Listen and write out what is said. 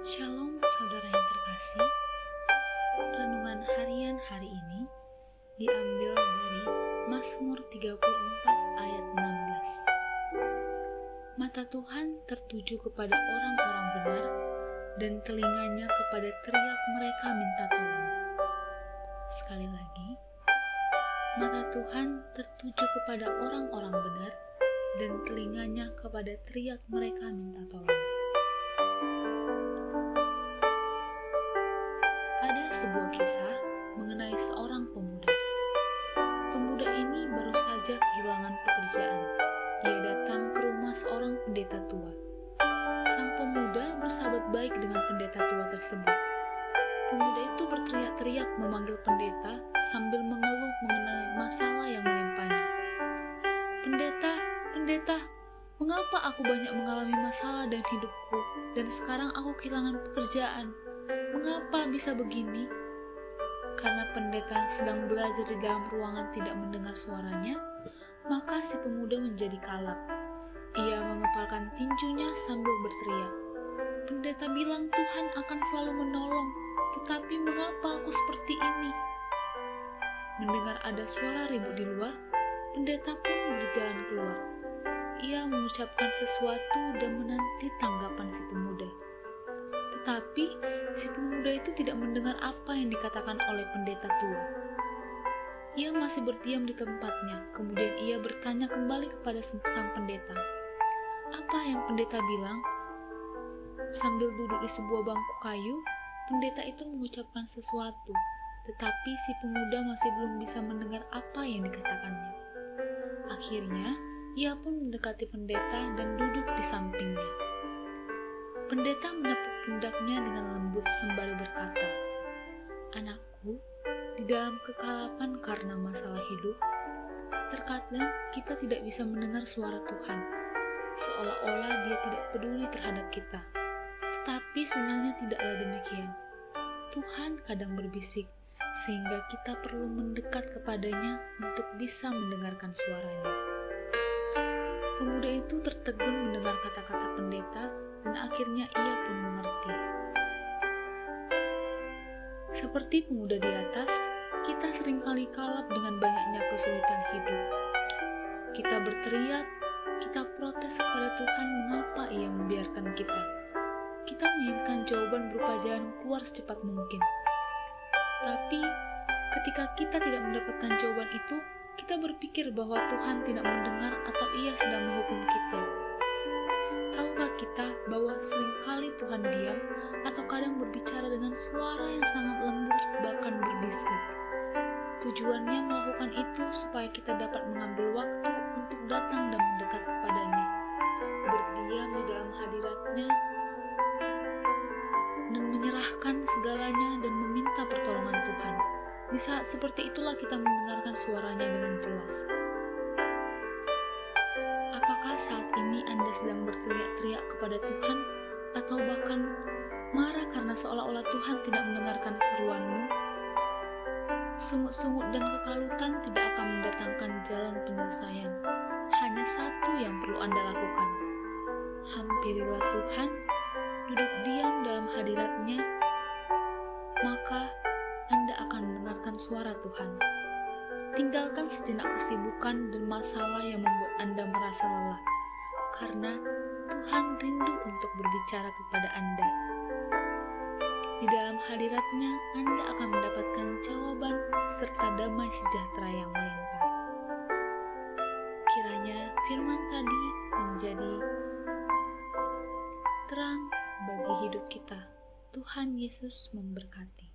Shalom saudara yang terkasih. Renungan harian hari ini diambil dari Mazmur 34 ayat 16. Mata Tuhan tertuju kepada orang-orang benar dan telinganya kepada teriak mereka minta tolong. Sekali lagi, mata Tuhan tertuju kepada orang-orang benar dan telinganya kepada teriak mereka minta tolong. Ada sebuah kisah mengenai seorang pemuda. Pemuda ini baru saja kehilangan pekerjaan. Ia datang ke rumah seorang pendeta tua. Sang pemuda bersahabat baik dengan pendeta tua tersebut. Pemuda itu berteriak-teriak memanggil pendeta sambil mengeluh mengenai masalah yang menimpanya. Pendeta, mengapa aku banyak mengalami masalah dalam hidupku dan sekarang aku kehilangan pekerjaan? Mengapa bisa begini? Karena pendeta sedang belajar di dalam ruangan tidak mendengar suaranya, maka si pemuda menjadi kalap. Ia mengepalkan tinjunya sambil berteriak. Pendeta bilang Tuhan akan selalu menolong, tetapi mengapa aku seperti ini? Mendengar ada suara ribut di luar, pendeta pun berjalan keluar. Ia mengucapkan sesuatu dan menanti tanggapan si pemuda. Tetapi si pemuda itu tidak mendengar apa yang dikatakan oleh pendeta tua. Ia masih berdiam di tempatnya. Kemudian ia bertanya kembali kepada sang pendeta. Apa yang pendeta bilang? Sambil duduk di sebuah bangku kayu, pendeta itu mengucapkan sesuatu, tetapi si pemuda masih belum bisa mendengar apa yang dikatakannya. Akhirnya, ia pun mendekati pendeta dan duduk di sampingnya. Pendeta menepuk pundaknya dengan lembut sembari berkata, "Anakku, di dalam kekalapan karena masalah hidup, terkadang kita tidak bisa mendengar suara Tuhan, seolah-olah Dia tidak peduli terhadap kita. Tetapi sebenarnya tidaklah demikian. Tuhan kadang berbisik, sehingga kita perlu mendekat kepadanya untuk bisa mendengarkan suaranya." Pemuda itu tertegun mendengar kata-kata pendeta dan akhirnya ia pun mengerti. Seperti pemuda di atas, kita seringkali kalap dengan banyaknya kesulitan hidup. Kita berteriak, kita protes kepada Tuhan mengapa Ia membiarkan kita. Kita menginginkan jawaban berupa jalan keluar secepat mungkin. Tapi, ketika kita tidak mendapatkan jawaban itu, kita berpikir bahwa Tuhan tidak mendengar atau Ia sedang menghukum kita. Tahukah kita bahwa seringkali Tuhan diam atau kadang berbicara dengan suara yang sangat lembut bahkan berbisik? Tujuannya melakukan itu supaya kita dapat mengambil waktu untuk datang dan mendekat kepadanya, berdiam di dalam hadiratnya, dan menyerahkan segalanya dan meminta pertolongan Tuhan. Di saat seperti itulah kita mendengarkan suaranya dengan jelas. Apakah saat ini Anda sedang berteriak-teriak kepada Tuhan atau bahkan marah karena seolah-olah Tuhan tidak mendengarkan seruanmu? Sungut-sungut dan kekalutan tidak akan mendatangkan jalan penyelesaian. Hanya satu yang perlu Anda lakukan. Hampirilah Tuhan, duduk diam dalam hadiratnya, maka Anda akan mendengarkan suara Tuhan. Tinggalkan sejenak kesibukan dan masalah yang membuat Anda merasa lelah, karena Tuhan rindu untuk berbicara kepada Anda. Di dalam hadiratnya, Anda akan mendapatkan jawaban serta damai sejahtera yang melimpah. Kiranya firman tadi menjadi terang bagi hidup kita. Tuhan Yesus memberkati.